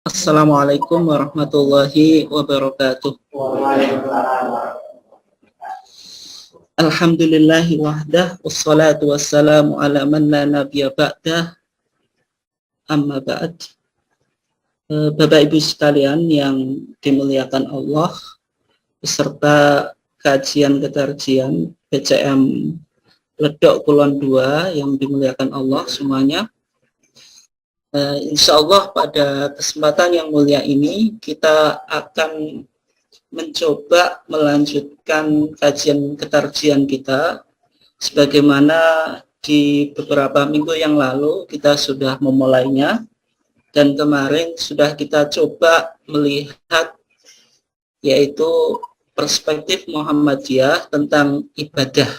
Assalamualaikum warahmatullahi wabarakatuh. Alhamdulillahi wahdah, wassalatu wassalamu ala man la nabiyya ba'dah, amma ba'd. Bapak Ibu sekalian yang dimuliakan Allah, beserta kajian ketarjian PCM Ledok Kulon 2 yang dimuliakan Allah semuanya. Insya Allah pada kesempatan yang mulia ini kita akan mencoba melanjutkan kajian ketarjian kita sebagaimana di beberapa minggu yang lalu kita sudah memulainya, dan kemarin sudah kita coba melihat yaitu perspektif Muhammadiyah tentang ibadah,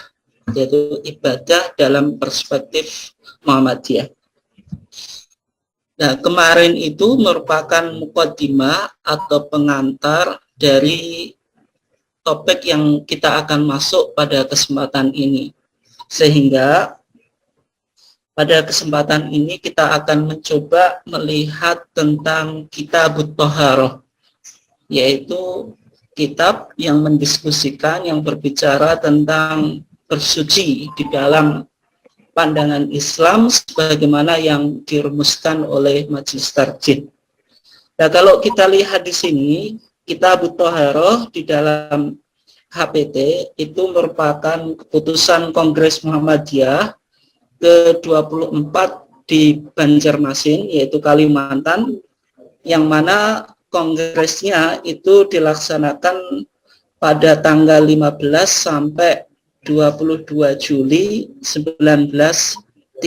yaitu ibadah dalam perspektif Muhammadiyah. Nah, kemarin itu merupakan muqaddimah atau pengantar dari topik yang kita akan masuk pada kesempatan ini. Sehingga pada kesempatan ini kita akan mencoba melihat tentang Kitabut Thaharah, yaitu kitab yang mendiskusikan, yang berbicara tentang bersuci di dalam pandangan Islam sebagaimana yang dirumuskan oleh Majelis Tarjih. Nah, kalau kita lihat di sini, Kitabut Thaharah di dalam HPT itu merupakan keputusan Kongres Muhammadiyah ke-24 di Banjarmasin, yaitu Kalimantan, yang mana kongresnya itu dilaksanakan pada tanggal 15 sampai 22 Juli 1935.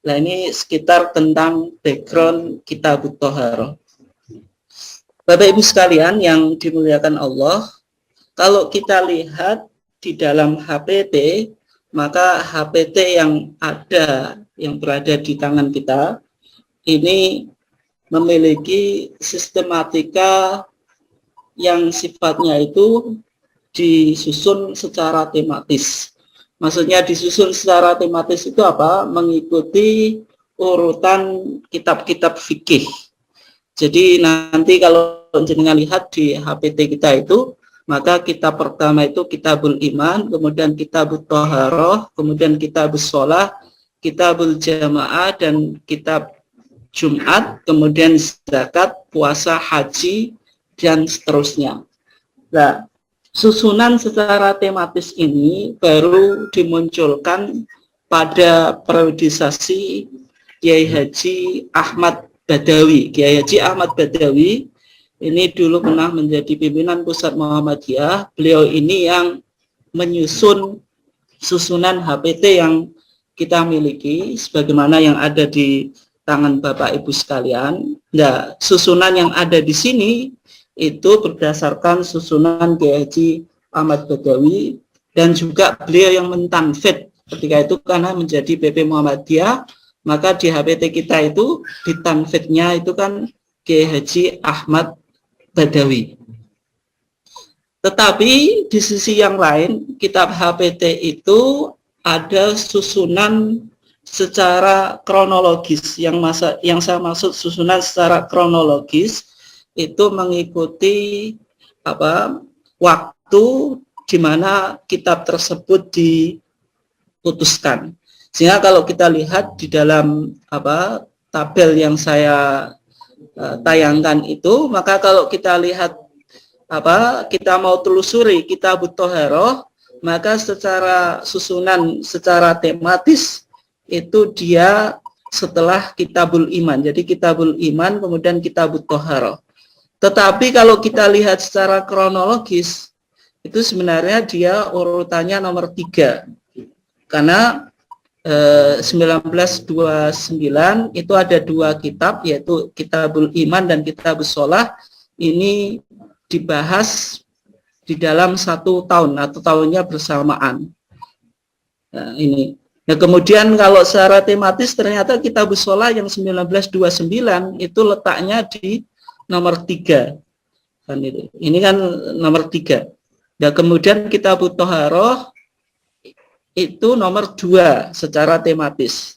Nah, ini sekitar tentang background Kitabut Thaharah. Bapak Ibu sekalian yang dimuliakan Allah, kalau kita lihat di dalam HPT, maka HPT yang ada, yang berada di tangan kita, ini memiliki sistematika yang sifatnya itu disusun secara tematis. Maksudnya disusun secara tematis itu apa? Mengikuti urutan kitab-kitab fikih. Jadi nanti kalau jenengan lihat di HPT kita itu, maka kitab pertama itu Kitabul Iman, kemudian Kitabut Thaharah, kemudian Kitabus Shalah, Kitabul Jamaah, dan Kitab Jumat, kemudian zakat, puasa, haji, dan seterusnya. Nah, susunan secara tematis ini baru dimunculkan pada periodisasi Kiai Haji Ahmad Badawi. Kiai Haji Ahmad Badawi ini dulu pernah menjadi pimpinan pusat Muhammadiyah. Beliau ini yang menyusun susunan HPT yang kita miliki sebagaimana yang ada di tangan Bapak Ibu sekalian. Nah, susunan yang ada di sini itu berdasarkan susunan Kiai Haji Ahmad Badawi, dan juga beliau yang mentanfid ketika itu karena menjadi PP Muhammadiyah, maka di HPT kita itu ditanfidnya itu kan Kiai Haji Ahmad Badawi. Tetapi di sisi yang lain, kitab HPT itu ada susunan secara kronologis. Yang saya maksud susunan secara kronologis itu mengikuti waktu di mana kitab tersebut diputuskan. Sehingga kalau kita lihat di dalam tabel yang saya tayangkan itu, maka kalau kita lihat kita mau telusuri Kitabut Thaharah, maka secara susunan secara tematis itu dia setelah Kitabul Iman. Jadi Kitabul Iman kemudian Kitabut Thaharah. Tetapi kalau kita lihat secara kronologis, itu sebenarnya dia urutannya nomor 3. Karena 1929 itu ada 2 kitab, yaitu Kitabul Iman dan Kitabus Shalah. Ini dibahas di dalam 1 tahun atau tahunnya bersamaan. Nah, ini. Nah, kemudian kalau secara tematis ternyata Kitabus Shalah yang 1929 itu letaknya di nomor 3 kan itu. Ini kan nomor 3. Dan kemudian Kitabut Thaharah itu nomor 2 secara tematis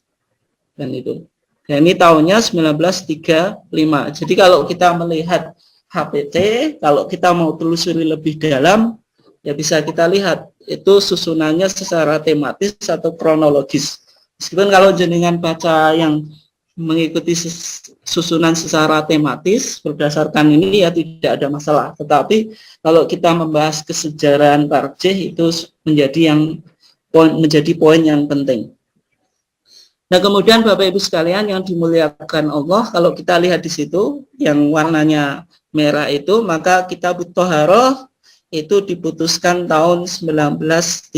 kan itu. Ya, ini tahunnya 1935. Jadi kalau kita melihat HPT, kalau kita mau telusuri lebih dalam, ya bisa kita lihat itu susunannya secara tematis atau kronologis. Meskipun kalau jenengan baca yang mengikuti susunan secara tematis berdasarkan ini ya tidak ada masalah. Tetapi kalau kita membahas kesejarahan tarjih itu menjadi poin yang penting. Nah, kemudian Bapak Ibu sekalian yang dimuliakan Allah, kalau kita lihat di situ yang warnanya merah itu, maka Kitab Thaharah itu diputuskan tahun 1935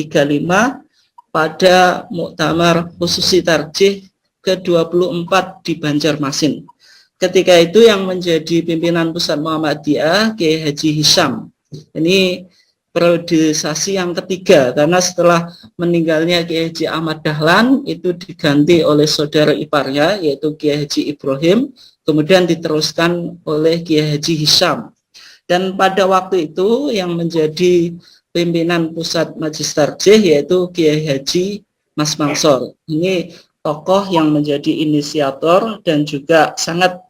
pada Muktamar Khususi Tarjih ke-24 di Banjarmasin. Ketika itu yang menjadi pimpinan pusat Muhammadiyah Kiai Haji Hisham. Ini periodisasi yang ketiga, karena setelah meninggalnya Kiai Haji Ahmad Dahlan itu diganti oleh saudara iparnya yaitu Kiai Haji Ibrahim, kemudian diteruskan oleh Kiai Haji Hisham. Dan pada waktu itu yang menjadi pimpinan pusat Majelis Tarjih yaitu Kiai Haji Mas Mansor. Ini tokoh yang menjadi inisiator dan juga sangat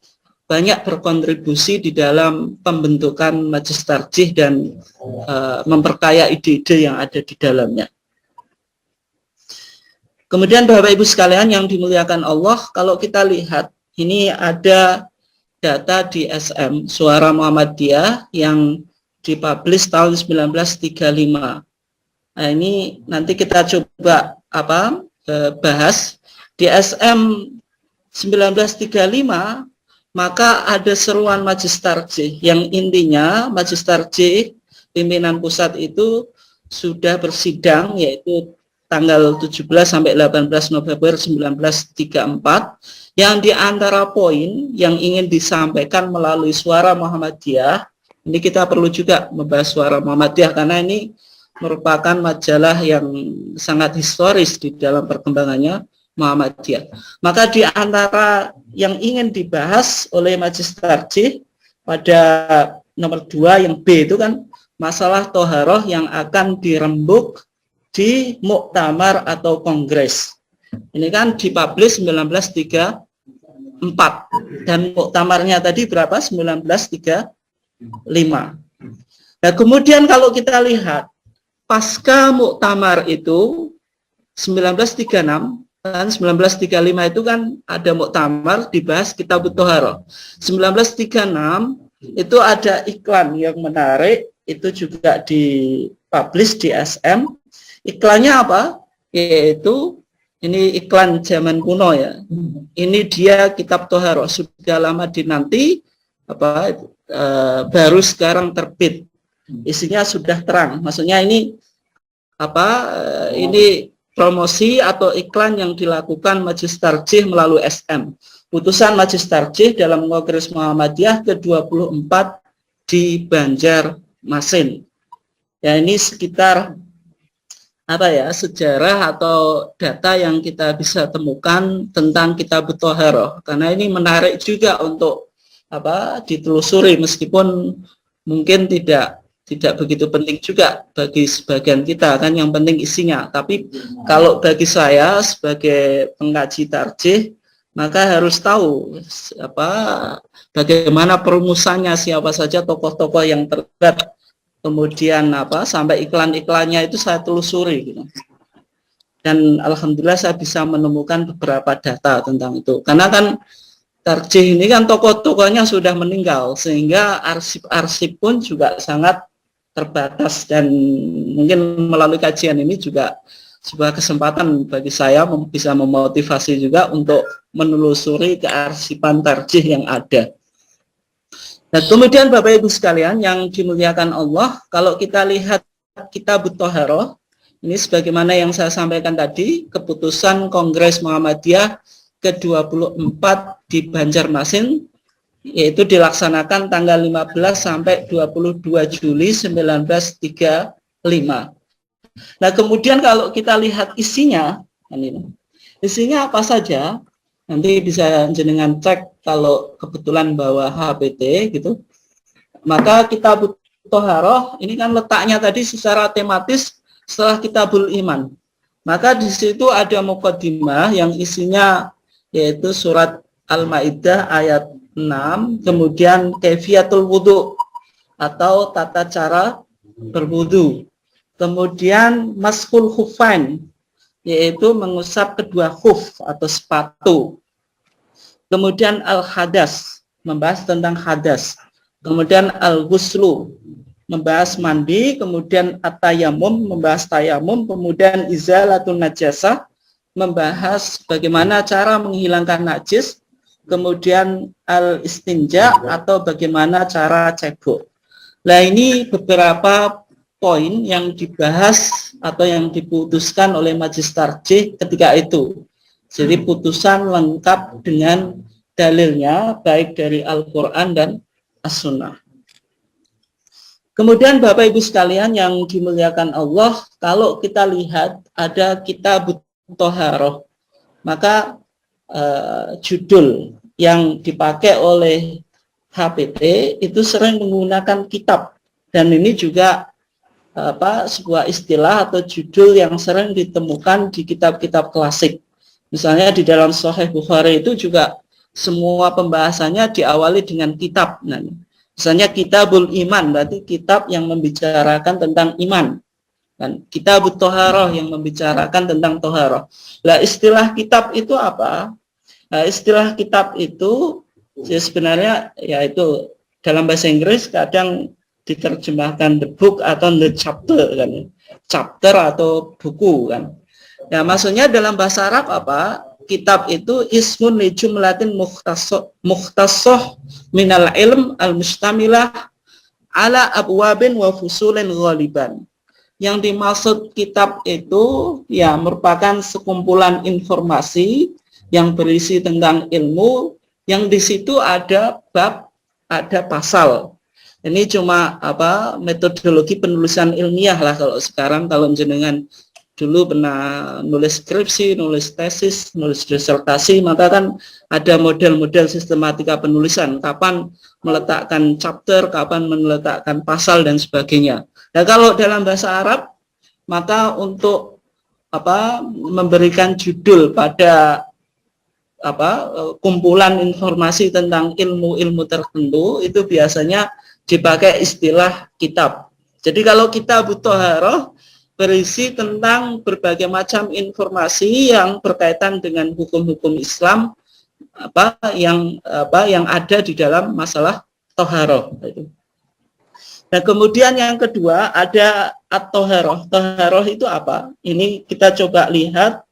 banyak berkontribusi di dalam pembentukan Majelis Tarjih dan memperkaya ide-ide yang ada di dalamnya. Kemudian Bapak Ibu sekalian yang dimuliakan Allah, kalau kita lihat ini ada data di SM Suara Muhammadiyah yang dipublish tahun 1935. Nah, ini nanti kita coba bahas di SM 1935. Maka ada seruan Majelis Tarjih yang intinya Majelis Tarjih pimpinan pusat itu sudah bersidang yaitu tanggal 17 sampai 18 November 1934 yang diantara poin yang ingin disampaikan melalui Suara Muhammadiyah. Ini kita perlu juga membahas Suara Muhammadiyah karena ini merupakan majalah yang sangat historis di dalam perkembangannya Muhammadiyah. Maka di antara yang ingin dibahas oleh Majelis Tarjih pada nomor 2 yang B itu kan masalah toharoh yang akan dirembuk di muktamar atau kongres. Ini kan dipublish 1934 dan muktamarnya tadi berapa? 1935. Nah, kemudian kalau kita lihat pasca muktamar itu 1936 dan 1935 itu kan ada muktamar dibahas Kitab Thaharah. 1936 itu ada iklan yang menarik, itu juga dipublish di SM. Iklannya apa? Yaitu ini iklan zaman kuno ya. Ini dia Kitab Thaharah sudah lama dinanti baru sekarang terbit. Isinya sudah terang. Maksudnya ini ini promosi atau iklan yang dilakukan Majelis Tarjih melalui SM. Putusan Majelis Tarjih dalam Kongres Muhammadiyah ke-24 di Banjarmasin. Ya, ini sekitar sejarah atau data yang kita bisa temukan tentang Kitab Thaharah. Karena ini menarik juga untuk ditelusuri meskipun mungkin tidak begitu penting juga bagi sebagian kita kan, yang penting isinya. Tapi kalau bagi saya sebagai pengkaji tarjih maka harus tahu bagaimana perumusannya, siapa saja tokoh-tokoh yang terlibat, kemudian sampai iklan-iklannya itu saya telusuri gitu. Dan alhamdulillah saya bisa menemukan beberapa data tentang itu. Karena kan tarjih ini kan tokoh-tokohnya sudah meninggal sehingga arsip-arsip pun juga sangat terbatas, dan mungkin melalui kajian ini juga sebuah kesempatan bagi saya bisa memotivasi juga untuk menelusuri kearsipan tarjih yang ada. Nah, kemudian Bapak Ibu sekalian yang dimuliakan Allah, kalau kita lihat Kitab Thaharah, ini sebagaimana yang saya sampaikan tadi, keputusan Kongres Muhammadiyah ke-24 di Banjarmasin yaitu dilaksanakan tanggal 15 sampai 22 Juli 1935. Nah, kemudian kalau kita lihat isinya apa saja, nanti bisa jenengan cek kalau kebetulan bawa HPT gitu. Maka Kitab Thaharah ini kan letaknya tadi secara tematis setelah Kitabul Iman. Maka di situ ada muqaddimah yang isinya yaitu surat Al-Maidah ayat 6, kemudian kaifiyatul wudu atau tata cara berwudu. Kemudian mashul khufain, yaitu mengusap kedua khuf atau sepatu. Kemudian al-hadas, membahas tentang hadas. Kemudian al-ghuslu, membahas mandi. Kemudian at-tayammum, membahas tayamum. Kemudian izalatun najasah, membahas bagaimana cara menghilangkan najis. Kemudian al-istinja atau bagaimana cara cebok. Nah, ini beberapa poin yang dibahas atau yang diputuskan oleh Majelis Tarjih ketika itu. Jadi putusan lengkap dengan dalilnya baik dari Al-Quran dan As-Sunnah. Kemudian Bapak Ibu sekalian yang dimuliakan Allah, kalau kita lihat ada kitab Thaharah, maka judul yang dipakai oleh HPT itu sering menggunakan kitab, dan ini juga sebuah istilah atau judul yang sering ditemukan di kitab-kitab klasik. Misalnya di dalam Sahih Bukhari itu juga semua pembahasannya diawali dengan kitab. Nah, misalnya Kitabul Iman, berarti kitab yang membicarakan tentang iman. Dan Kitab Thaharah yang membicarakan tentang Thaharah. Nah, istilah kitab itu apa? Nah, istilah kitab itu sebenarnya yaitu dalam bahasa Inggris kadang diterjemahkan the book atau the chapter kan. Chapter atau buku kan. Ya, maksudnya dalam bahasa Arab apa? Kitab itu ismun li jumlatin mukhtasah minal ilm al-mustamilah ala abwabin wa fusulin ghaliban. Yang dimaksud kitab itu ya merupakan sekumpulan informasi yang berisi tentang ilmu, yang di situ ada bab, ada pasal. Ini cuma metodologi penulisan ilmiah lah kalau sekarang. Kalau jenengan dulu pernah nulis skripsi, nulis tesis, nulis disertasi, maka kan ada model-model sistematika penulisan, kapan meletakkan chapter, kapan meletakkan pasal dan sebagainya. Nah, kalau dalam bahasa Arab, maka untuk memberikan judul pada kumpulan informasi tentang ilmu-ilmu tertentu itu biasanya dipakai istilah kitab. Jadi kalau Kitab Thaharah berisi tentang berbagai macam informasi yang berkaitan dengan hukum-hukum Islam yang ada di dalam masalah Thaharah. Nah, kemudian yang kedua ada at-Thaharah. Thaharah itu apa? Ini kita coba lihat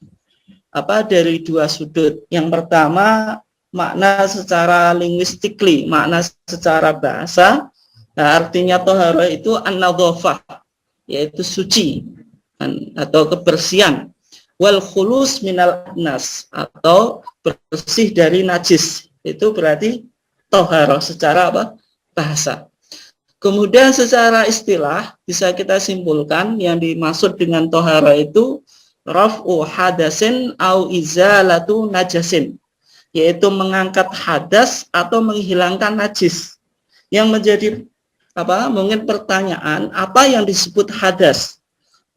dari dua sudut. Yang pertama makna secara linguistically, makna secara bahasa. Nah, artinya Thaharah itu an-nadhafah, yaitu suci atau kebersihan. Wal khulus minal nas, atau bersih dari najis. Itu berarti Thaharah secara bahasa. Kemudian secara istilah bisa kita simpulkan yang dimaksud dengan Thaharah itu raf'u hadasin au izalatu najasin, yaitu mengangkat hadas atau menghilangkan najis. Yang menjadi mungkin pertanyaan, apa yang disebut hadas?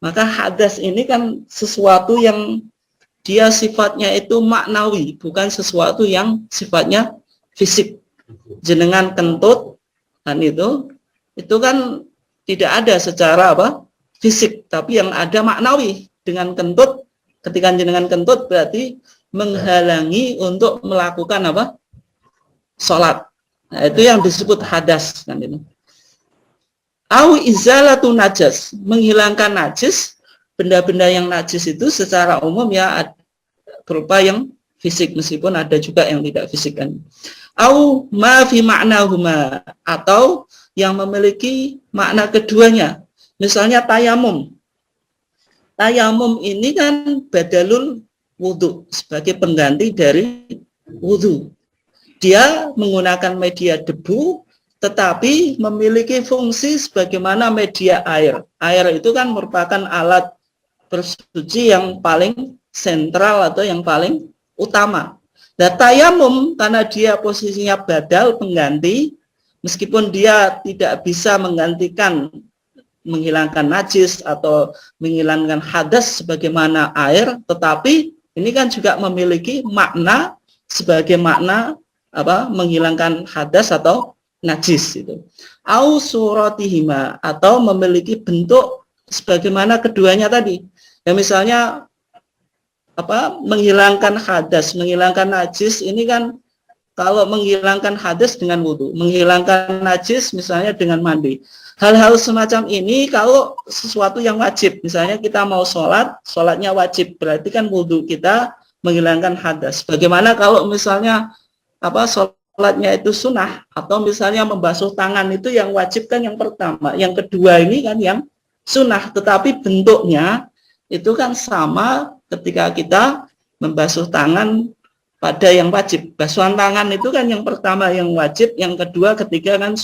Maka hadas ini kan sesuatu yang dia sifatnya itu maknawi, bukan sesuatu yang sifatnya fisik. Jenengan kentut kan itu kan tidak ada secara fisik, tapi yang ada maknawi. Dengan kentut, ketika jenengan kentut berarti menghalangi untuk melakukan sholat. Nah, itu yang disebut hadas kan itu. Au izalatu najas, menghilangkan najis. Benda-benda yang najis itu secara umum ya berupa yang fisik, meskipun ada juga yang tidak fisik kan. Au ma fi ma'nahuma, atau yang memiliki makna keduanya. Misalnya tayamum. Tayamum ini kan badalul wudu, sebagai pengganti dari wudu. Dia menggunakan media debu, tetapi memiliki fungsi sebagaimana media air. Air itu kan merupakan alat bersuci yang paling sentral atau yang paling utama. Nah, tayamum karena dia posisinya badal, pengganti, meskipun dia tidak bisa menggantikan menghilangkan najis atau menghilangkan hadas sebagaimana air, tetapi ini kan juga memiliki makna sebagai makna menghilangkan hadas atau najis itu. Au suratihima, atau memiliki bentuk sebagaimana keduanya tadi. Ya misalnya menghilangkan hadas, menghilangkan najis ini kan, kalau menghilangkan hadas dengan wudhu, menghilangkan najis misalnya dengan mandi. Hal-hal semacam ini kalau sesuatu yang wajib, misalnya kita mau sholat, sholatnya wajib, berarti kan wudhu kita menghilangkan hadas. Bagaimana kalau misalnya sholatnya itu sunnah, atau misalnya membasuh tangan itu yang wajib kan yang pertama, yang kedua ini kan yang sunnah, tetapi bentuknya itu kan sama ketika kita membasuh tangan pada yang wajib. Basuhan tangan itu kan yang pertama yang wajib, yang kedua ketiga kan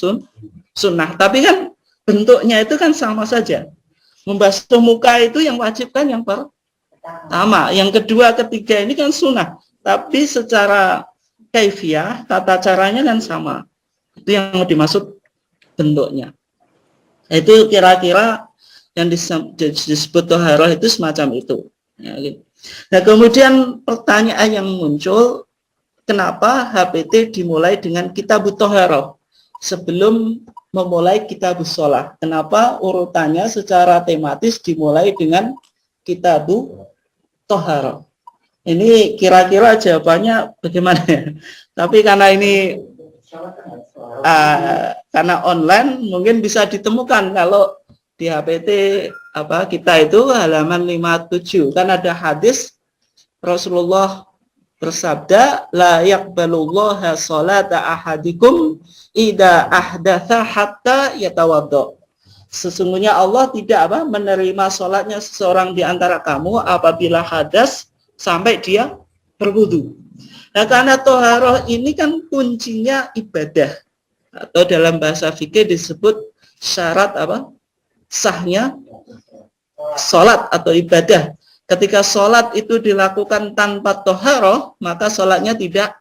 sunnah. Tapi kan bentuknya itu kan sama saja. Membasuh muka itu yang wajib kan yang pertama, yang kedua ketiga ini kan sunnah. Tapi secara kaifiyah, tata caranya kan sama. Itu yang dimaksud bentuknya. Itu kira-kira yang disebut toharoh itu semacam itu. Ya, gitu. Nah kemudian pertanyaan yang muncul, kenapa HPT dimulai dengan kitabut toharoh sebelum memulai kitabus sholah? Kenapa urutannya secara tematis dimulai dengan kitabut toharoh? Ini kira-kira jawabannya bagaimana ya? Tapi karena ini karena online mungkin bisa ditemukan. Kalau di HPT kita itu halaman 57 kan ada hadis Rasulullah bersabda, la yaqbalullaha sholata ahadikum idza ahdatsa hatta yatawaddo. Sesungguhnya Allah tidak menerima sholatnya seseorang di antara kamu apabila hadas sampai dia berwudu. Nah karena toharoh ini kan kuncinya ibadah, atau dalam bahasa fikih disebut syarat sahnya sholat atau ibadah. Ketika sholat itu dilakukan tanpa toharoh, maka sholatnya tidak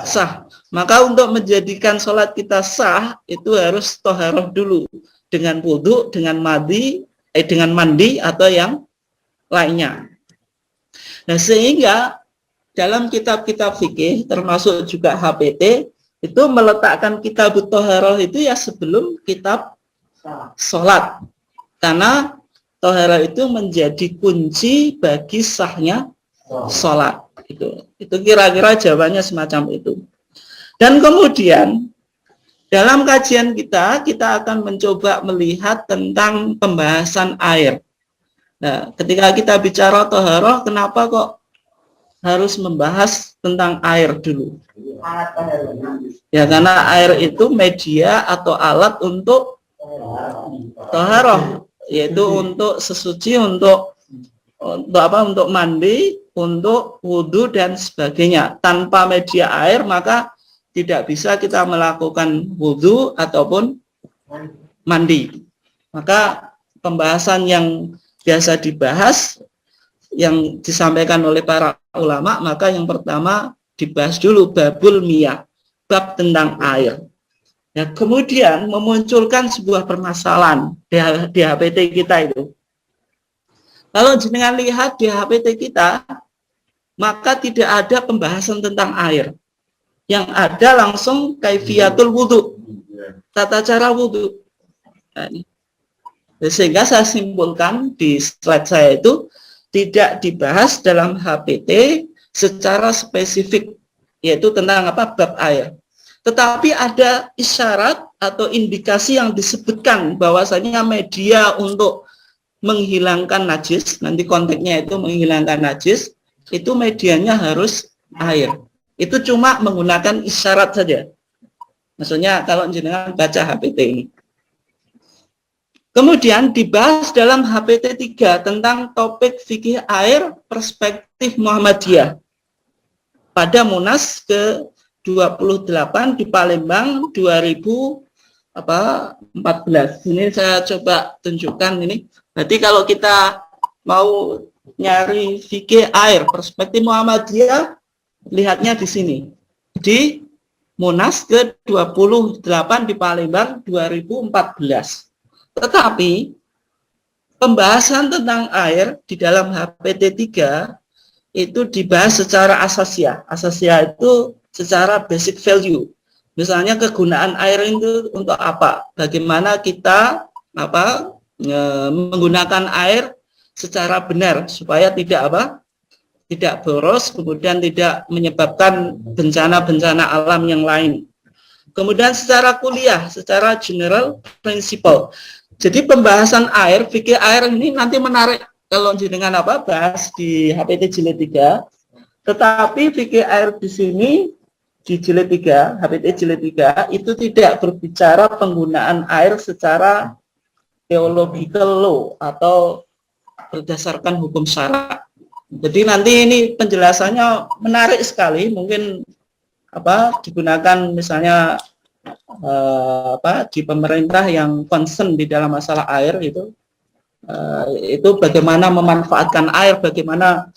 sah. Maka untuk menjadikan sholat kita sah, itu harus toharoh dulu. Dengan wudhu, dengan mandi atau yang lainnya. Nah sehingga dalam kitab-kitab fikih, termasuk juga HPT, itu meletakkan kitabut toharoh itu ya sebelum kitab sholat. Karena toharoh itu menjadi kunci bagi sahnya sholat. Itu kira-kira jawabannya semacam itu. Dan kemudian dalam kajian kita akan mencoba melihat tentang pembahasan air. Nah, ketika kita bicara toharoh, kenapa kok harus membahas tentang air dulu? Ya karena air itu media atau alat untuk toharoh, yaitu untuk sesuci, untuk mandi, untuk wudhu dan sebagainya. Tanpa media air maka tidak bisa kita melakukan wudhu ataupun mandi. Maka pembahasan yang biasa dibahas, yang disampaikan oleh para ulama, maka yang pertama dibahas dulu babul miyah, bab tentang air. Ya, kemudian memunculkan sebuah permasalahan di HPT kita itu. Kalau jenengan lihat di HPT kita, maka tidak ada pembahasan tentang air. Yang ada langsung kaifiyatul wudhu, tata cara wudhu. Nah, sehingga saya simpulkan di slide saya itu tidak dibahas dalam HPT secara spesifik, yaitu tentang bab air. Tetapi ada isyarat atau indikasi yang disebutkan bahwasanya media untuk menghilangkan najis, nanti konteksnya itu menghilangkan najis, itu medianya harus air. Itu cuma menggunakan isyarat saja. Maksudnya kalau jenengan baca HPT ini. Kemudian dibahas dalam HPT 3 tentang topik fikih air perspektif Muhammadiyah pada Munas ke-28 di Palembang 2014. Ini saya coba tunjukkan ini. Berarti kalau kita mau nyari fikih air perspektif Muhammadiyah, lihatnya di sini. Di Munas ke-28 di Palembang 2014. Tetapi pembahasan tentang air di dalam HPT 3 itu dibahas secara asasiah. Asasiah itu secara basic value. Misalnya kegunaan air itu untuk apa? Bagaimana kita menggunakan air secara benar supaya tidak boros, kemudian tidak menyebabkan bencana-bencana alam yang lain. Kemudian secara kuliah, secara general principle. Jadi pembahasan air, fikih air ini nanti menarik kalau dengan bahas di HPT jilid 3. Tetapi fikih air di sini di jilid 3, HPT jilid 3 itu tidak berbicara penggunaan air secara theological law atau berdasarkan hukum syara. Jadi nanti ini penjelasannya menarik sekali, mungkin digunakan misalnya di pemerintah yang concern di dalam masalah air itu bagaimana memanfaatkan air, bagaimana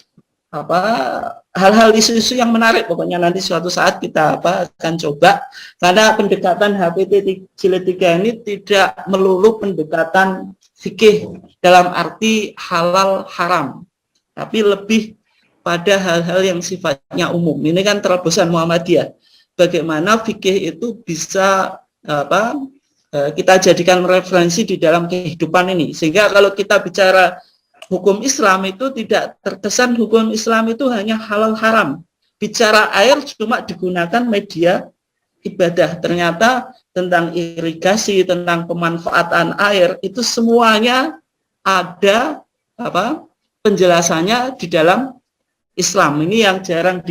hal-hal isu-isu yang menarik. Pokoknya nanti suatu saat kita akan coba, karena pendekatan HPT jilid 3 ini tidak melulu pendekatan fikih dalam arti halal haram, tapi lebih pada hal-hal yang sifatnya umum. Ini kan terobosan Muhammadiyah. Bagaimana fikih itu bisa kita jadikan referensi di dalam kehidupan ini. Sehingga kalau kita bicara hukum Islam itu tidak terkesan hukum Islam itu hanya halal haram. Bicara air cuma digunakan media ibadah. Ternyata tentang irigasi, tentang pemanfaatan air itu semuanya ada penjelasannya di dalam Islam. Ini yang jarang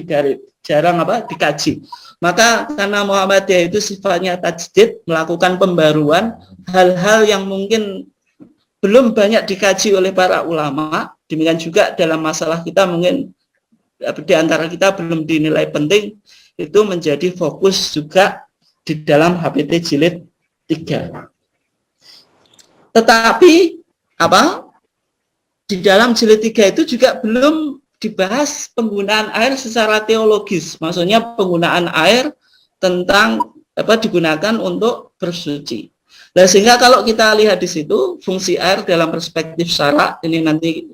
dikaji. Maka karena Muhammadiyah itu sifatnya tajdid, melakukan pembaruan, hal-hal yang mungkin belum banyak dikaji oleh para ulama, demikian juga dalam masalah kita mungkin di antara kita belum dinilai penting, itu menjadi fokus juga di dalam HPT jilid 3. Tetapi di dalam jilid 3 itu juga belum dibahas penggunaan air secara teologis, maksudnya penggunaan air tentang digunakan untuk bersuci. Nah, sehingga kalau kita lihat di situ fungsi air dalam perspektif syara, ini nanti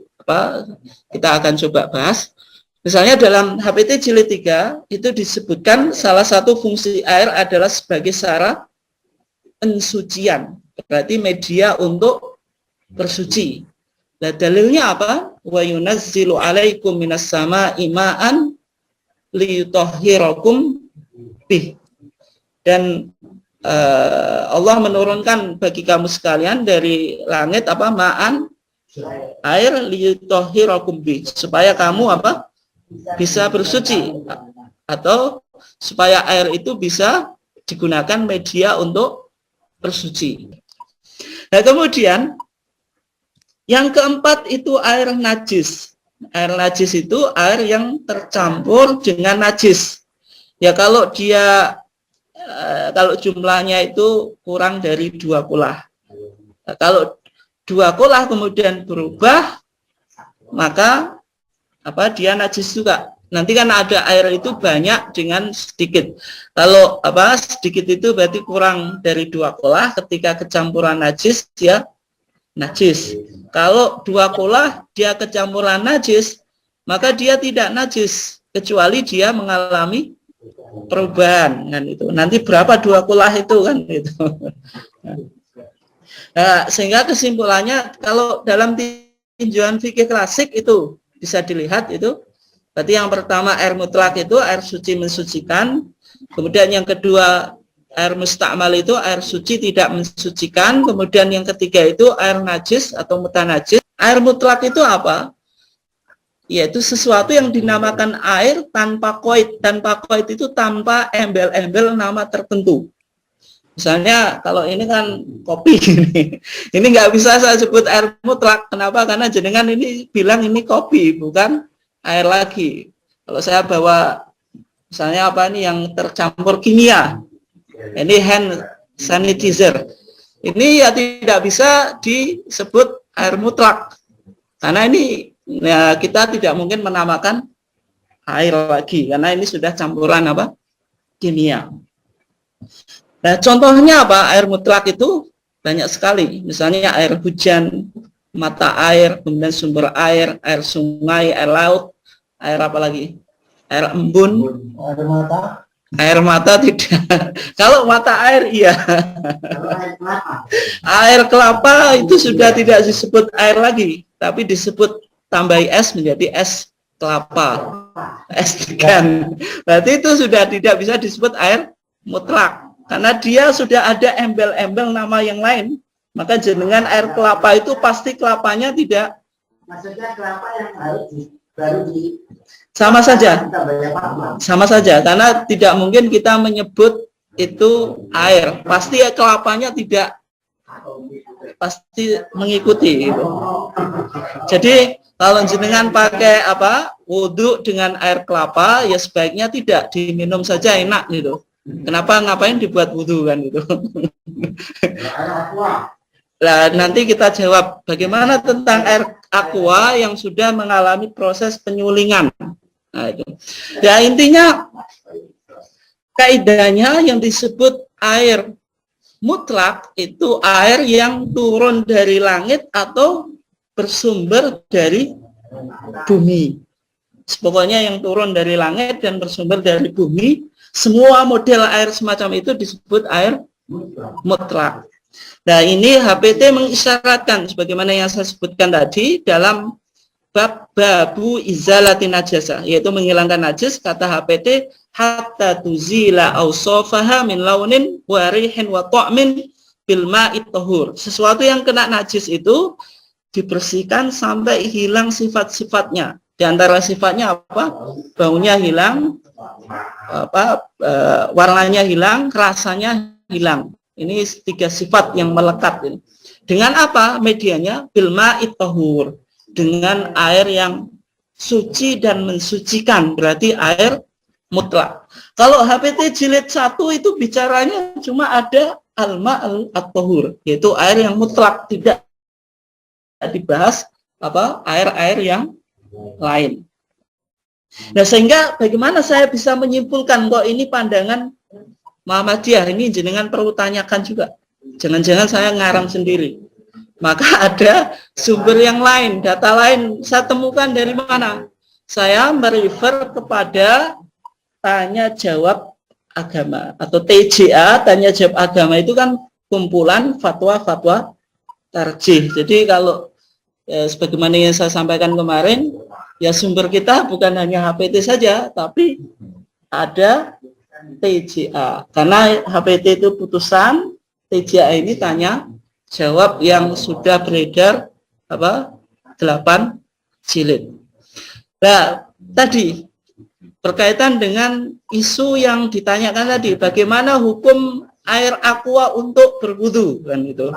kita akan coba bahas. Misalnya dalam HPT jilid 3 itu disebutkan salah satu fungsi air adalah sebagai sarana pensucian, berarti media untuk bersuci. Nah, dalilnya apa? Wa yunazzilu 'alaikum minas sama'i ma'an liyutahhirakum bih. Dan Allah menurunkan bagi kamu sekalian dari langit ma'an, air, liyutahhirakum bih, supaya kamu bisa bersuci, atau supaya air itu bisa digunakan media untuk bersuci. Nah, kemudian yang keempat itu air najis. Air najis itu air yang tercampur dengan najis. Ya kalau jumlahnya itu kurang dari 2 kulah. Nah, kalau 2 kulah kemudian berubah, maka dia najis juga. Nanti kan ada air itu banyak dengan sedikit. Kalau sedikit itu berarti kurang dari 2 kulah, ketika kecampuran najis dia najis. Kalau 2 kulah dia kecampuran najis, maka dia tidak najis kecuali dia mengalami perubahan kan itu. Nanti berapa 2 kulah itu kan itu. Nah, sehingga kesimpulannya kalau dalam tinjauan fikih klasik itu bisa dilihat itu berarti yang pertama air mutlak itu air suci mensucikan, kemudian yang kedua air mustakmal itu air suci tidak mensucikan, kemudian yang ketiga itu air najis atau mutanajis. Air mutlak itu apa? Yaitu sesuatu yang dinamakan air tanpa qaid. Tanpa qaid itu tanpa embel-embel nama tertentu. Misalnya kalau ini kan kopi ini nggak bisa saya sebut air mutlak. Kenapa? Karena jenengan ini bilang ini kopi, bukan air lagi. Kalau saya bawa misalnya yang tercampur kimia, ini hand sanitizer, ini ya tidak bisa disebut air mutlak, karena ini ya, kita tidak mungkin menamakan air lagi, karena ini sudah campuran kimia. Nah, contohnya air mutlak itu banyak sekali, misalnya air hujan, mata air, kemudian sumber air, air sungai, air laut, Air apa lagi? Air embun. Air mata. Air mata tidak. Kalau mata air iya. Air kelapa itu sudah tidak disebut air lagi, tapi disebut tambahi es menjadi es kelapa, es degan. Berarti itu sudah tidak bisa disebut air mutlak, karena dia sudah ada embel-embel nama yang lain. Maka jenengan air kelapa itu pasti kelapanya tidak. Maksudnya kelapa yang baru di sama saja, karena tidak mungkin kita menyebut itu air, pasti ya kelapanya tidak, pasti mengikuti gitu. Jadi kalau jenengan pakai wudhu dengan air kelapa, ya sebaiknya tidak diminum saja, enak gitu. Kenapa, ngapain dibuat wudhu kan gitu. Nah, nanti kita jawab bagaimana tentang air aqua yang sudah mengalami proses penyulingan. Nah, itu. Ya intinya kaidahnya yang disebut air mutlak itu air yang turun dari langit atau bersumber dari bumi. Pokoknya yang turun dari langit dan bersumber dari bumi, semua model air semacam itu disebut air mutlak. Nah, ini HPT mengisyaratkan sebagaimana yang saya sebutkan tadi dalam bab babu izalatin najasa, yaitu menghilangkan najis. Kata HPT, hatta tuzila awsafaha min launin wa rihin wa ta'min bil ma'it tahur. Sesuatu yang kena najis itu dibersihkan sampai hilang sifat-sifatnya. Di antara sifatnya apa? Baunya hilang, warnanya hilang, rasanya hilang. Ini 3 sifat yang melekat ini. Dengan apa medianya? Bil ma'it tahur, dengan air yang suci dan mensucikan, berarti air mutlak. Kalau HPT jilid 1 itu bicaranya cuma ada al-ma'al at-tahur, yaitu air yang mutlak, tidak dibahas air-air yang lain. Nah, sehingga bagaimana saya bisa menyimpulkan kok ini pandangan Muhammadiyah, ini jenengan perlu tanyakan juga. Jangan-jangan saya ngarang sendiri. Maka ada sumber yang lain, data lain saya temukan dari mana? Saya merefer kepada tanya jawab agama atau TJA, tanya jawab agama itu kan kumpulan fatwa-fatwa tarjih. Jadi kalau sebagaimana yang saya sampaikan kemarin, ya sumber kita bukan hanya HPT saja, tapi ada TJA. Karena HPT itu putusan, TJA ini tanya jawab yang sudah beredar 8 jilid. Nah, tadi berkaitan dengan isu yang ditanyakan tadi, bagaimana hukum air aqua untuk berwudu kan itu.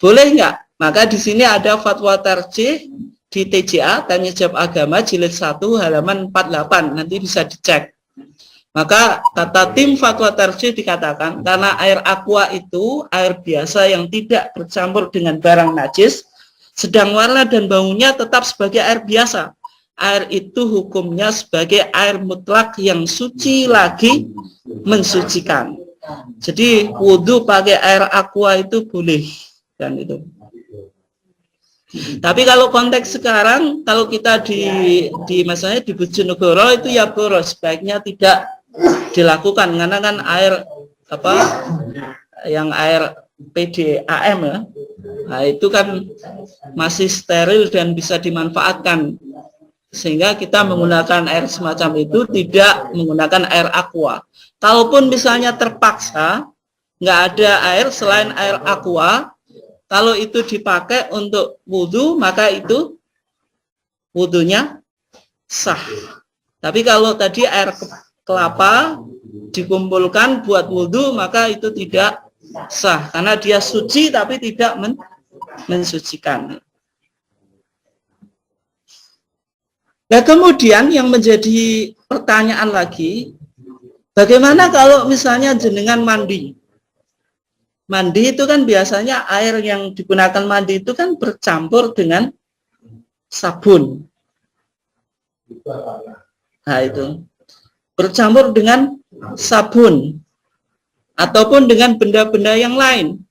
Boleh nggak? Maka di sini ada fatwa tarjih di TJA, tanya jawab agama jilid 1 halaman 48, nanti bisa dicek. Maka kata tim fatwa tarjih dikatakan karena air aqua itu air biasa yang tidak bercampur dengan barang najis, sedang warna dan baunya tetap sebagai air biasa. Air itu hukumnya sebagai air mutlak yang suci lagi mensucikan. Jadi wudhu pakai air aqua itu boleh kan itu. Tapi kalau konteks sekarang, kalau kita di misalnya di Bojonegoro itu ya boros, sebaiknya tidak dilakukan karena kan air yang air PDAM ya, nah itu kan masih steril dan bisa dimanfaatkan, sehingga kita menggunakan air semacam itu, tidak menggunakan air aqua. Kalaupun misalnya terpaksa nggak ada air selain air aqua, kalau itu dipakai untuk wudhu, maka itu wudhunya sah. Tapi kalau tadi air kelapa dikumpulkan buat wudhu, maka itu tidak sah. Karena dia suci tapi tidak mensucikan. Nah, kemudian yang menjadi pertanyaan lagi, bagaimana kalau misalnya jenengan mandi? Mandi itu kan biasanya air yang digunakan mandi itu kan bercampur dengan sabun. Nah itu, bercampur dengan sabun ataupun dengan benda-benda yang lain.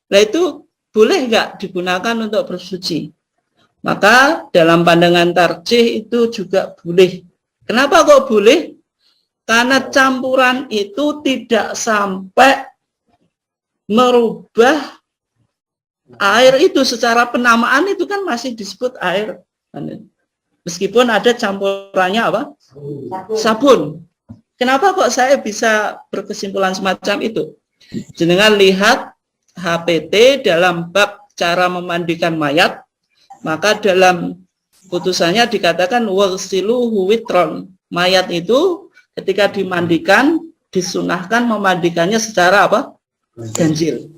Nah itu boleh nggak digunakan untuk bersuci? Maka dalam pandangan tarjih itu juga boleh. Kenapa kok boleh? Karena campuran itu tidak sampai merubah air itu secara penamaan itu kan masih disebut air. Meskipun ada campurannya apa? Sabun. Kenapa kok saya bisa berkesimpulan semacam itu? Jenengan lihat HPT dalam bab cara memandikan mayat, maka dalam putusannya dikatakan waghsiluhu witron. Mayat itu ketika dimandikan disunahkan memandikannya secara apa? Ganjil.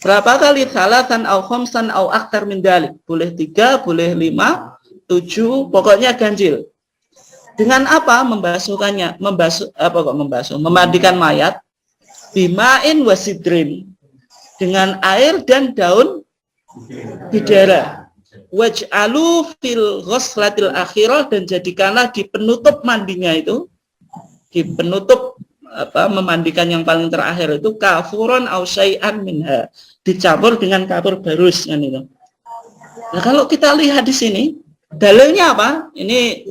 Berapa kali? Salatan au khamsan au aktar min dalik. Boleh 3, boleh 5, 7, pokoknya ganjil. Dengan apa membasuhkannya? Memandikan mayat bimain wasidrin, dengan air dan daun bidara. Waj'alu fil ghuslatil akhirah, dan jadikanlah di penutup mandinya itu, di penutup memandikan yang paling terakhir itu kafuron au syai'an minha, dicampur dengan kapur barus kan itu. Nah, kalau kita lihat di sini dalilnya apa? Ini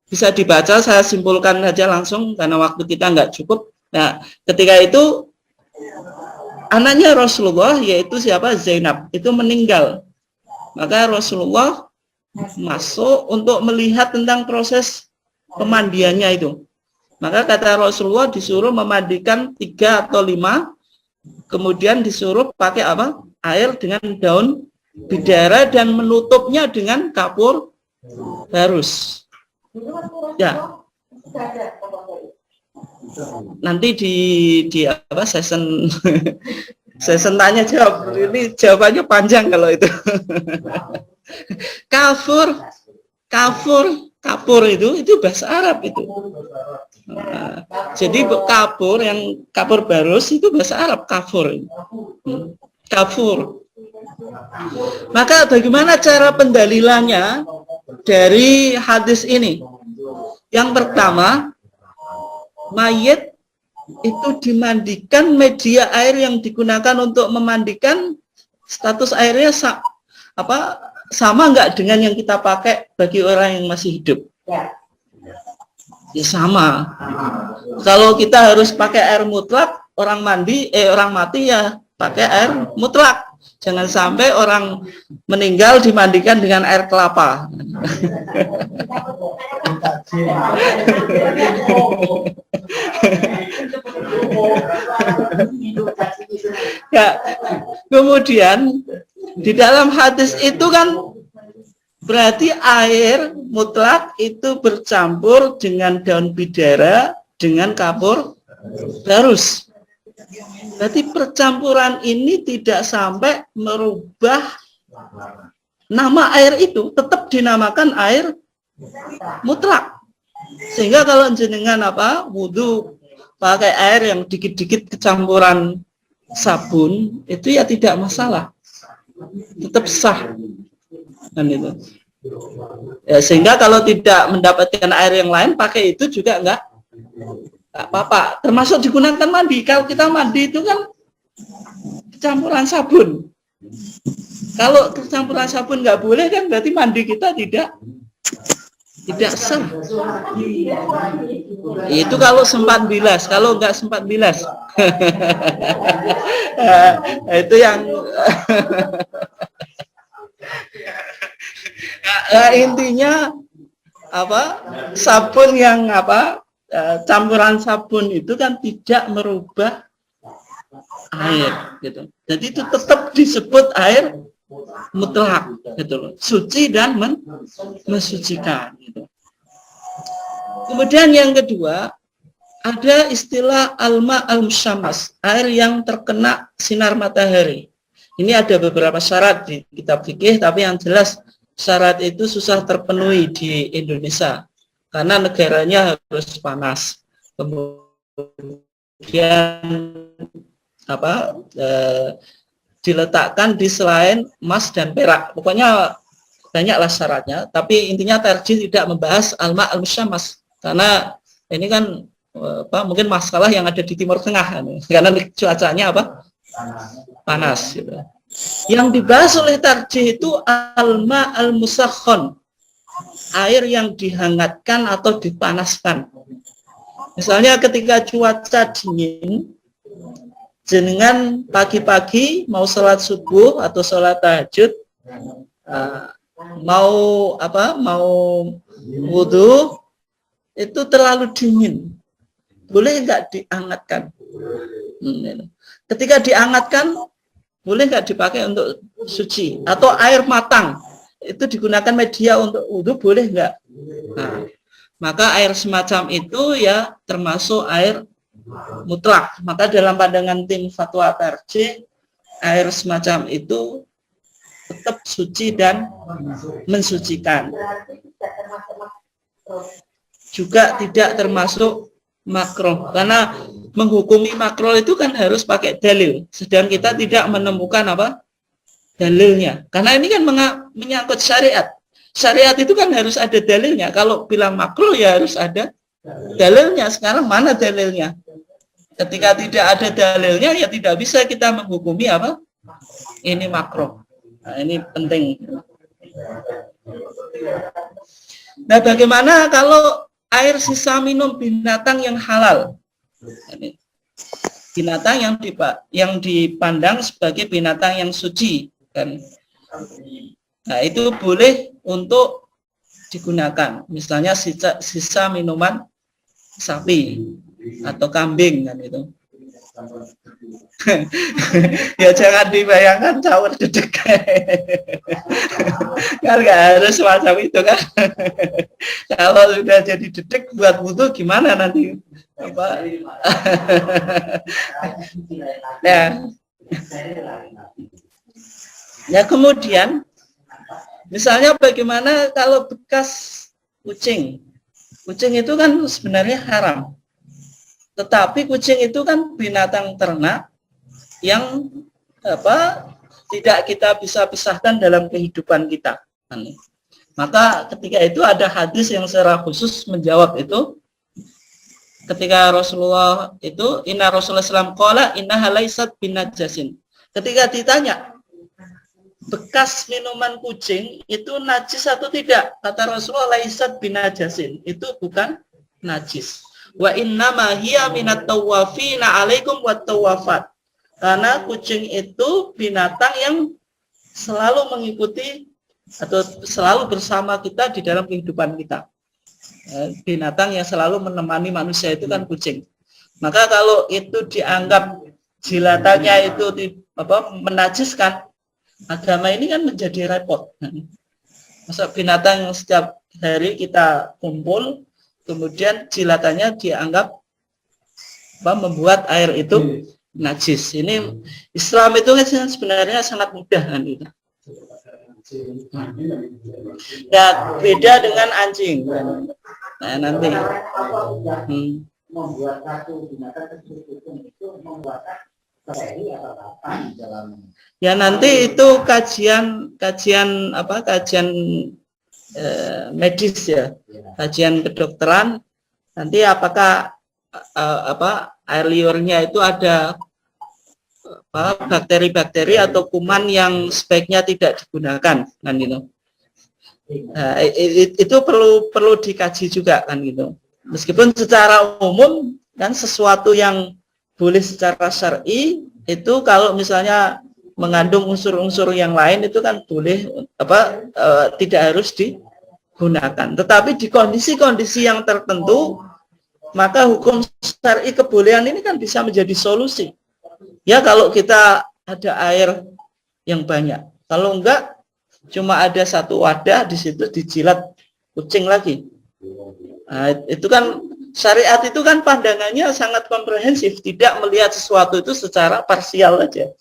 bisa dibaca, saya simpulkan saja langsung karena waktu kita nggak cukup. Nah, ketika itu anaknya Rasulullah, yaitu siapa? Zainab, itu meninggal. Maka Rasulullah masuk untuk melihat tentang proses pemandiannya itu. Maka kata Rasulullah disuruh memandikan 3 atau 5, kemudian disuruh pakai apa? Air dengan daun bidara dan menutupnya dengan kapur barus. Ya. Nanti di apa session session tanya jawab. Ini jawabannya panjang kalau itu. Kapur itu bahasa Arab itu. Nah, jadi kapur yang kapur barus itu bahasa Arab, kafur. Kafur. Maka bagaimana cara pendalilannya dari hadis ini? Yang pertama, mayit itu dimandikan, media air yang digunakan untuk memandikan status airnya sama nggak dengan yang kita pakai bagi orang yang masih hidup? Ya sama. Kalau kita harus pakai air mutlak, orang mati ya pakai air mutlak. Jangan sampai orang meninggal dimandikan dengan air kelapa. Ya, kemudian di dalam hadis itu kan berarti air mutlak itu bercampur dengan daun bidara dengan kapur barus. Berarti percampuran ini tidak sampai merubah nama air itu, tetap dinamakan air mutlak. Sehingga kalau jenengan wudhu pakai air yang dikit-dikit kecampuran sabun, itu ya tidak masalah, tetap sah. Dan itu. Ya, sehingga kalau tidak mendapatkan air yang lain, pakai itu juga enggak apa-apa. Termasuk digunakan mandi. Kalau kita mandi itu kan campuran sabun. Kalau campuran sabun nggak boleh kan berarti mandi kita tidak sah. Itu kalau sempat bilas, kalau nggak sempat bilas. Itu yang intinya sabun yang campuran sabun itu kan tidak merubah air gitu. Jadi itu tetap disebut air mutlak gitu loh. Suci dan mensucikan gitu. Kemudian yang kedua, ada istilah alma al-musyamas, air yang terkena sinar matahari. Ini ada beberapa syarat di kitab fikih, tapi yang jelas syarat itu susah terpenuhi di Indonesia karena negaranya harus panas. Kemudian diletakkan di selain emas dan perak. Pokoknya banyaklah syaratnya, tapi intinya tarjih tidak membahas alma al-musyamas karena ini kan mungkin masalah yang ada di Timur Tengah karena cuacanya panas gitu. Yang dibahas oleh tarjih itu alma al-musakhon, air yang dihangatkan atau dipanaskan. Misalnya ketika cuaca dingin, jenengan pagi-pagi mau sholat subuh atau sholat tahajud, mau wudhu, itu terlalu dingin, boleh nggak dihangatkan? Ketika dihangatkan, boleh nggak dipakai untuk suci? Atau air matang, itu digunakan media untuk wudhu, boleh nggak? Nah, maka air semacam itu ya termasuk air mutlak. Maka dalam pandangan tim fatwa tarjih, air semacam itu tetap suci dan mensucikan. Juga tidak termasuk makruh, karena menghukumi makruh itu kan harus pakai dalil, sedang kita tidak menemukan dalilnya, karena ini kan menyangkut syariat. Syariat itu kan harus ada dalilnya. Kalau bilang makruh ya harus ada dalilnya. Sekarang mana dalilnya? Ketika tidak ada dalilnya ya tidak bisa kita menghukumi ini makruh. Nah, ini penting. Nah, bagaimana kalau air sisa minum binatang yang halal? Binatang yang dipandang sebagai binatang yang suci kan. Nah, itu boleh untuk digunakan. Misalnya sisa minuman sapi atau kambing kan itu. Ya jangan dibayangkan caur dedek. Kan nggak harus semacam itu kan. Kalau sudah jadi dedek buat wudhu gimana nanti? Ya kemudian misalnya bagaimana kalau bekas kucing? Kucing itu kan sebenarnya haram. Tetapi kucing itu kan binatang ternak yang tidak kita bisa pisahkan dalam kehidupan kita. Maka ketika itu ada hadis yang secara khusus menjawab itu. Ketika Rasulullah itu inna Rasulullah SAW qala inna halaisat binajasin. Ketika ditanya bekas minuman kucing itu najis atau tidak, kata Rasulullah laisat binajasin, itu bukan najis. Wa inna ma hiya minat tawafina alaikum wat tawafat. Karena kucing itu binatang yang selalu mengikuti atau selalu bersama kita di dalam kehidupan kita. Binatang yang selalu menemani manusia itu kan kucing. Maka kalau itu dianggap jilatannya itu menajiskan, agama ini kan menjadi repot. Masa binatang yang setiap hari kita kumpul, kemudian jilatannya dianggap membuat air itu najis. Ini Islam itu sebenarnya sangat mudah kan itu. Ya beda dengan anjing. Nah nanti membuat satu binatang itu membuat ya nanti itu kajian medis ya, kajian kedokteran. Nanti apakah air liurnya itu ada bakteri-bakteri atau kuman yang sebaiknya tidak digunakan kan gitu. Nah, itu perlu dikaji juga kan gitu. Meskipun secara umum kan sesuatu yang boleh secara syar'i itu kalau misalnya mengandung unsur-unsur yang lain itu kan boleh tidak harus digunakan. Tetapi di kondisi-kondisi yang tertentu maka hukum syar'i kebolehan ini kan bisa menjadi solusi. Ya kalau kita ada air yang banyak, kalau enggak cuma ada satu wadah di situ dijilat kucing lagi. Nah, itu kan syariat itu kan pandangannya sangat komprehensif, tidak melihat sesuatu itu secara parsial aja.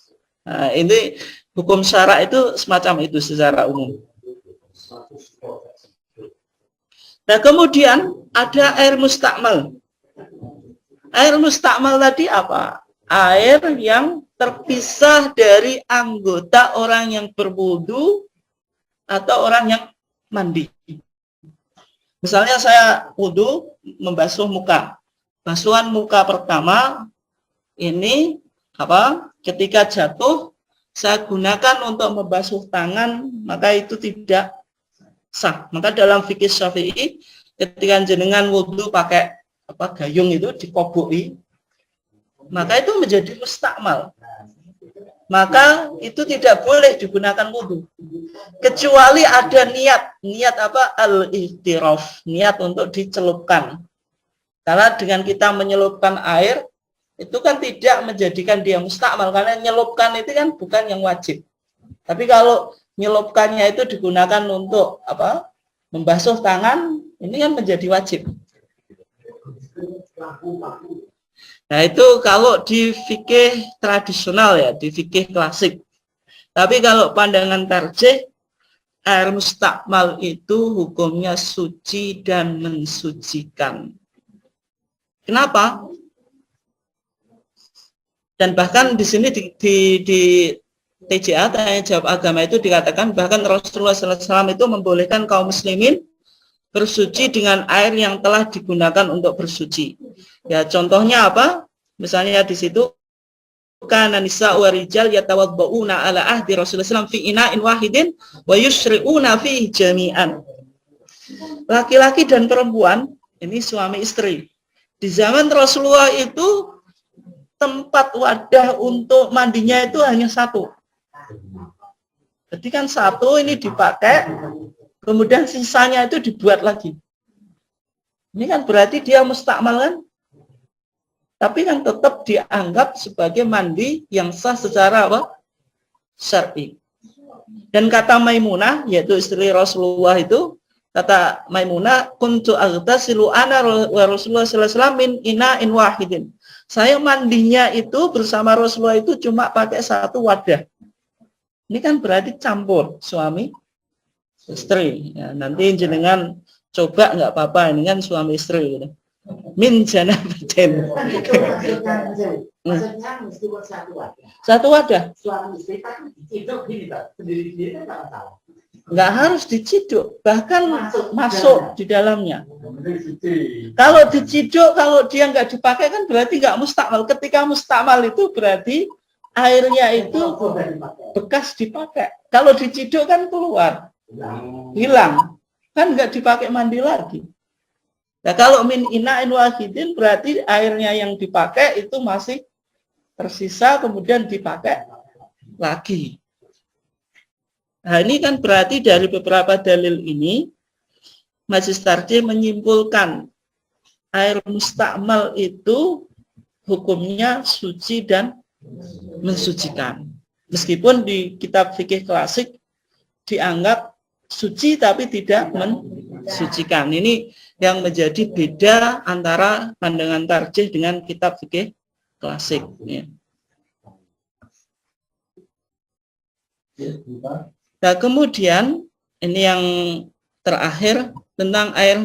Nah, ini hukum syara itu semacam itu secara umum. Nah, kemudian ada air mustakmal. Air mustakmal tadi apa? Air yang terpisah dari anggota orang yang berwudu atau orang yang mandi. Misalnya saya wudu membasuh muka. Basuhan muka pertama ini ketika jatuh saya gunakan untuk membasuh tangan, maka itu tidak sah. Maka dalam fikih Syafi'i, ketika jenengan wudhu pakai gayung itu dikoboi, maka itu menjadi mustakmal. Maka itu tidak boleh digunakan wudhu. Kecuali ada niat al-ihtiraf, niat untuk dicelupkan. Karena dengan kita menyelupkan air, itu kan tidak menjadikan dia mustakmal, karena nyelupkan itu kan bukan yang wajib. Tapi kalau nyelupkannya itu digunakan untuk membasuh tangan, ini kan menjadi wajib. Nah itu kalau di fikih tradisional ya, di fikih klasik. Tapi kalau pandangan tarjih, air mustakmal itu hukumnya suci dan mensucikan. Kenapa? Dan bahkan di sini di TJA, tanya jawab agama itu dikatakan bahkan Rasulullah SAW itu membolehkan kaum muslimin bersuci dengan air yang telah digunakan untuk bersuci. Ya contohnya apa? Misalnya di situ kana nisa wa rijal yatawaddauuna ala ahdi Rasulullah SAW fi ina'in wahidin wa yusyri'una fihi jami'an. Laki-laki dan perempuan ini suami istri. Di zaman Rasulullah itu tempat wadah untuk mandinya itu hanya satu. Jadi kan satu ini dipakai, kemudian sisanya itu dibuat lagi. Ini kan berarti dia mustakmal kan? Tapi kan tetap dianggap sebagai mandi yang sah secara syar'i. Dan kata Maimunah, yaitu istri Rasulullah itu, kata Maimunah, kuntu aghtasilu ana wa Rasulullah sallallahu alaihi wasallam min ina'in wahidin. Saya mandinya itu bersama Rasulullah itu cuma pakai satu wadah. Ini kan berarti campur suami istri. Ya, nanti jenengan coba nggak apa-apa, ini kan suami istri gitu. Min janabatin. Maksudnya meskipun satu wadah. Satu wadah. Suami istri kan diciduk gini Pak. Sendiri-sendiri kan nggak masalah. Nggak harus diciduk, bahkan masuk di dalamnya. Kalau diciduk, kalau dia nggak dipakai kan berarti nggak mustakmal. Ketika mustakmal itu berarti airnya itu bekas dipakai. Kalau diciduk kan keluar, hilang, kan nggak dipakai mandi lagi. Nah kalau min ina'in wahidin berarti airnya yang dipakai itu masih tersisa kemudian dipakai lagi. Nah ini kan berarti dari beberapa dalil ini Majelis Tarjih menyimpulkan air mustakmal itu hukumnya suci dan mensucikan. Meskipun di kitab fikih klasik dianggap suci tapi tidak mensucikan. Ini yang menjadi beda antara pandangan tarjih dengan kitab fikih klasik. Ya. Nah, kemudian ini yang terakhir tentang air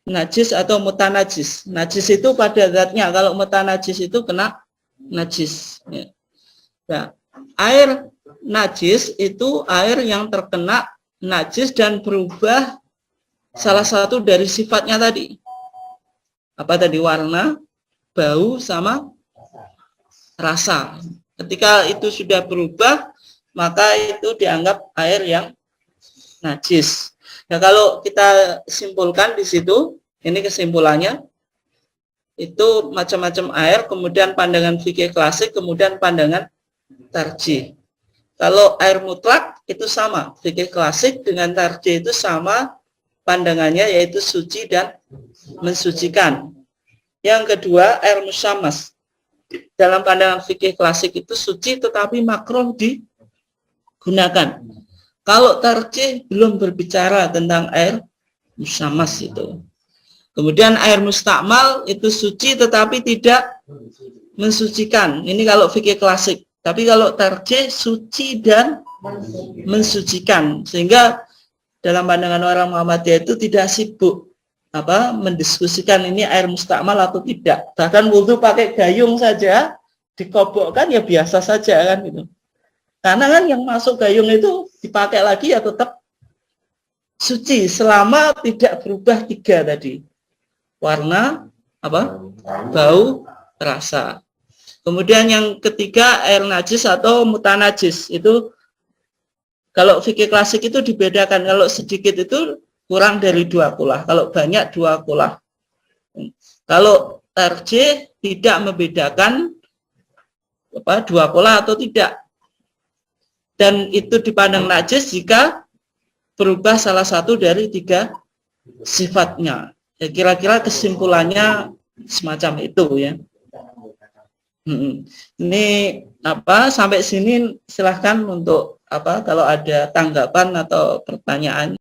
najis atau mutanajis. Najis itu pada zatnya, kalau mutanajis itu kena najis. Ya. Nah, air najis itu air yang terkena najis dan berubah salah satu dari sifatnya tadi. Apa tadi? Warna, bau, sama rasa. Ketika itu sudah berubah, maka itu dianggap air yang najis. Nah, kalau kita simpulkan di situ, ini kesimpulannya, itu macam-macam air, kemudian pandangan fikih klasik, kemudian pandangan tarjih. Kalau air mutlak itu sama, fikih klasik dengan tarjih itu sama pandangannya, yaitu suci dan mensucikan. Yang kedua, air musyammas. Dalam pandangan fikih klasik itu suci tetapi makruh digunakan. Kalau tarjih belum berbicara tentang air musyammas itu. Kemudian air mustakmal itu suci tetapi tidak mensucikan. Ini kalau fikih klasik. Tapi kalau tarjih suci dan mensucikan. Sehingga dalam pandangan orang Muhammadiyah itu tidak sibuk mendiskusikan ini air mustakmal atau tidak. Bahkan wudhu pakai gayung saja dikobokkan ya biasa saja kan gitu. Karena kan yang masuk gayung itu dipakai lagi ya tetap suci selama tidak berubah tiga tadi. Warna, bau, rasa. Kemudian yang ketiga air najis atau mutanajis. Itu kalau fikih klasik itu dibedakan, kalau sedikit itu kurang dari 2 kulah, kalau banyak 2 kulah. Kalau tarjih tidak membedakan 2 kulah atau tidak. Dan itu dipandang najis jika berubah salah satu dari 3 sifatnya. Ya, kira-kira kesimpulannya semacam itu ya. Ini sampai sini silahkan untuk kalau ada tanggapan atau pertanyaan.